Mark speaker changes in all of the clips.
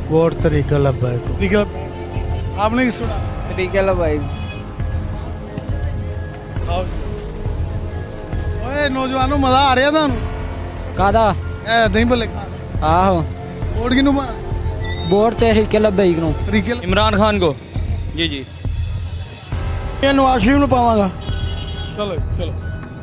Speaker 1: Vote तरीका लब्बैक को।
Speaker 2: तरीके लब्बैक। आपने किसको डाला?
Speaker 3: तरीके लब्बैक।
Speaker 2: ओए नौजवानों मजा आ रहा था
Speaker 3: कादा
Speaker 2: नहीं बोले
Speaker 3: आहो
Speaker 2: वोट किनू पाना?
Speaker 3: वोट तरीके लब्बैक नु।
Speaker 2: तरीके
Speaker 4: इमरान खान को। जी जी
Speaker 3: नवाज शरीफ नु पावांगा।
Speaker 2: चलो चलो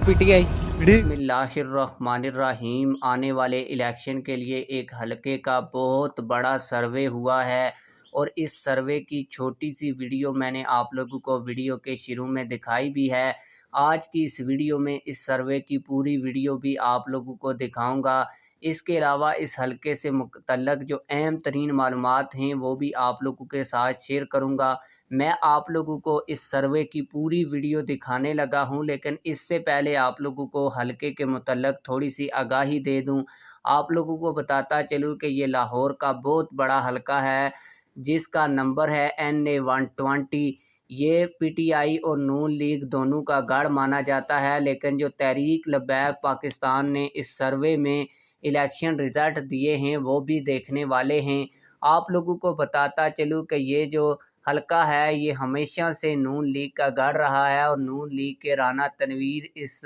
Speaker 3: पीटीआई।
Speaker 5: बिस्मिल्लाहिर्रहमानिर्रहीम। आने वाले इलेक्शन के लिए एक हलके का बहुत बड़ा सर्वे हुआ है और इस सर्वे की छोटी सी वीडियो मैंने आप लोगों को वीडियो के शुरू में दिखाई भी है। आज की इस वीडियो में इस सर्वे की पूरी वीडियो भी आप लोगों को दिखाऊंगा। इसके अलावा इस हलके से मुतल्लक जो अहम तरीन मालूमात हैं वो भी आप लोगों के साथ शेयर करूंगा। मैं आप लोगों को इस सर्वे की पूरी वीडियो दिखाने लगा हूं, लेकिन इससे पहले आप लोगों को हलके के मुतल्लक थोड़ी सी आगाही दे दूं। आप लोगों को बताता चलूं कि ये लाहौर का बहुत बड़ा हलका है जिसका नंबर है NA 120। ये PTI और नून लीग दोनों का गढ़ माना जाता है, लेकिन जो तहरीक लब्बैक पाकिस्तान ने इस सर्वे में इलेक्शन रिज़ल्ट दिए हैं वो भी देखने वाले हैं। आप लोगों को बताता चलूँ कि ये जो हलका है ये हमेशा से नून लीग का गढ़ रहा है और नून लीग के राना तनवीर इस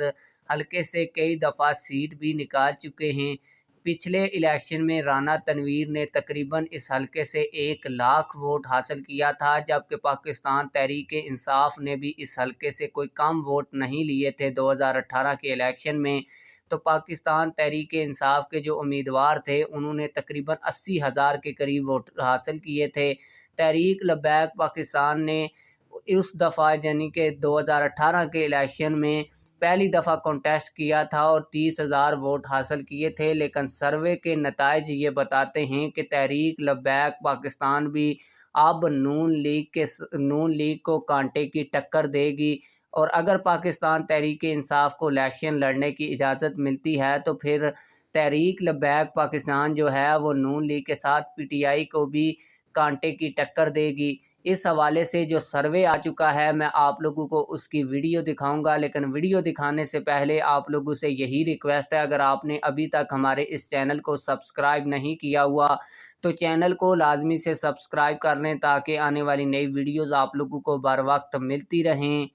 Speaker 5: हलके से कई दफ़ा सीट भी निकाल चुके हैं। पिछले इलेक्शन में राना तनवीर ने तकरीबन इस हलके से 1 लाख वोट हासिल किया था, जबकि पाकिस्तान तहरीक इंसाफ ने भी इस हलके से कोई कम वोट नहीं लिए थे। 2018 के इलेक्शन में तो पाकिस्तान तहरीक इंसाफ के जो उम्मीदवार थे उन्होंने तकरीबन 80,000 के करीब वोट हासिल किए थे। तहरीक लब्बैक पाकिस्तान ने उस दफ़ा यानी कि 2018 के इलेक्शन में पहली दफ़ा कॉन्टेस्ट किया था और 30,000 वोट हासिल किए थे, लेकिन सर्वे के नताइज ये बताते हैं कि तहरीक लब्बैक पाकिस्तान भी अब नून लीग को कांटे की टक्कर देगी। और अगर पाकिस्तान तहरीक इंसाफ को इलेक्शन लड़ने की इजाज़त मिलती है तो फिर तहरीक लब्बैक पाकिस्तान जो है वो नून लीग के साथ PTI को भी कांटे की टक्कर देगी। इस हवाले से जो सर्वे आ चुका है मैं आप लोगों को उसकी वीडियो दिखाऊंगा, लेकिन वीडियो दिखाने से पहले आप लोगों से यही रिक्वेस्ट है, अगर आपने अभी तक हमारे इस चैनल को सब्सक्राइब नहीं किया हुआ तो चैनल को लाजमी से सब्सक्राइब कर लें ताकि आने वाली नई वीडियोस आप लोगों को बर वक्त मिलती रहें।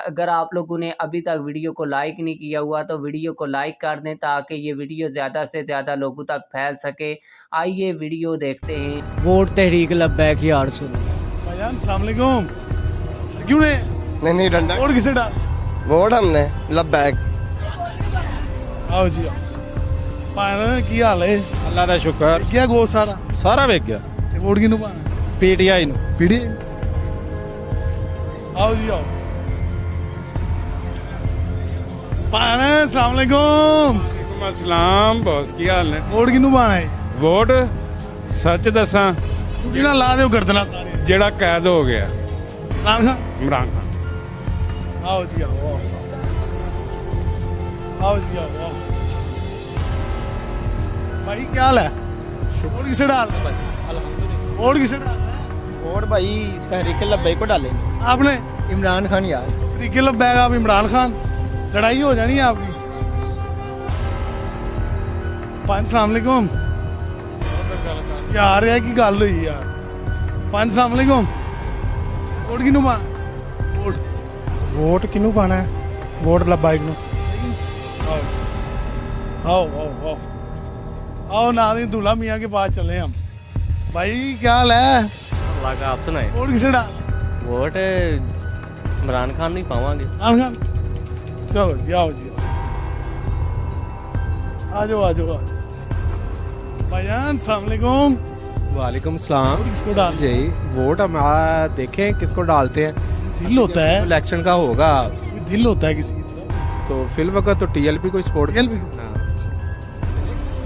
Speaker 5: अगर आप लोगों ने अभी तक वीडियो को लाइक नहीं किया हुआ तो वीडियो को लाइक कर दें ताकि ये वीडियो ज़्यादा से ज़्यादा लोगों तक फैल सके। आइए वीडियो देखते हैं।
Speaker 3: वोट तहरीक लब्बैक यार सुनो।
Speaker 2: भाईजान अस्सलाम वालेकुम। क्यों
Speaker 6: नहीं डंडा।
Speaker 2: वोट किसे डाल?
Speaker 6: वोट हमने लब्बैक।
Speaker 2: आओ जी आओ। पाना की हाल है?
Speaker 1: अल्लाह का शुक्र।
Speaker 2: क्या गो सारा
Speaker 1: वेच गया।
Speaker 2: वोट किनू पाना?
Speaker 1: PTI नु।
Speaker 2: PTI। आओ जी आओ। पाना अस्सलाम वालेकुम।
Speaker 7: वालेकुम अस्सलाम। बॉस की हाल है?
Speaker 2: वोट किनू पाना है?
Speaker 7: वोट सच दसा
Speaker 2: छुट्टी ना ला दो गर्दना सारे
Speaker 7: जेड़ा कैद हो गया
Speaker 2: इमरान खान।
Speaker 7: इमरान खान।
Speaker 2: आओ जी आओ। आओ जी आओ। भाई क्या हाल है? वोट किसे डाल? वोट किसे डाल?
Speaker 3: वोट भाई तहरीके लब्बैक को डाले।
Speaker 2: आपने?
Speaker 3: इमरान खान यार।
Speaker 2: तहरीक लब्बैक आप इमरान खान। लड़ाई हो जानी है आपकी। अस्सलाम वालेकुम यार है की गल हुई यार। अस्सलाम वालेकुम। वोट किनू पाना?
Speaker 1: वोट किनू पाना है? वोट लब्बैक नु।
Speaker 2: आओ आओ आओ आओ नाज़रीन दूल्हा मियाँ के पास चले हम। भाई क्या हाल है?
Speaker 4: अल्लाह का आप सुनाए।
Speaker 2: वोट किसे डाल?
Speaker 4: वोट इमरान खान नहीं पावांगे।
Speaker 2: इमरान खान। चलो जी आओ जी आ जाओ आ जाओ। भाईजान अस्सलाम वालेकुम।
Speaker 1: वालेकुम सलाम।
Speaker 2: किसको डाल?
Speaker 1: जी वोट हम देखें किसको डालते हैं।
Speaker 2: दिल होता है
Speaker 1: इलेक्शन का होगा
Speaker 2: दिल होता है किसी
Speaker 1: तो फिल वक्त तो TLP को सपोर्ट।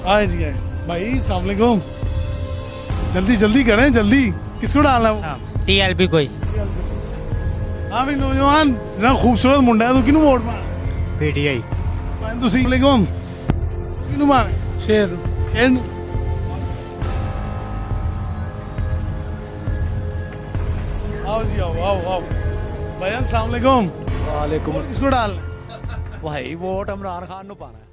Speaker 2: आए जी आए। भाई अस्सलाम वालेकुम। जल्दी जल्दी करें जल्दी। किसको डालना है?
Speaker 4: TLP कोई।
Speaker 2: हाँ भाई नौजवान इतना खूबसूरत मुंडा है तो किनू वोट पाना?
Speaker 1: PTI।
Speaker 2: तुसी वालेकुम। किनू पाना? शेर नू। आओ जी आओ आओ आओ। भाईजान अस्सलाम वालेकुम।
Speaker 1: वालेकुम।
Speaker 2: किसको डालना?
Speaker 1: भाई वोट इमरान खान नु पाना है।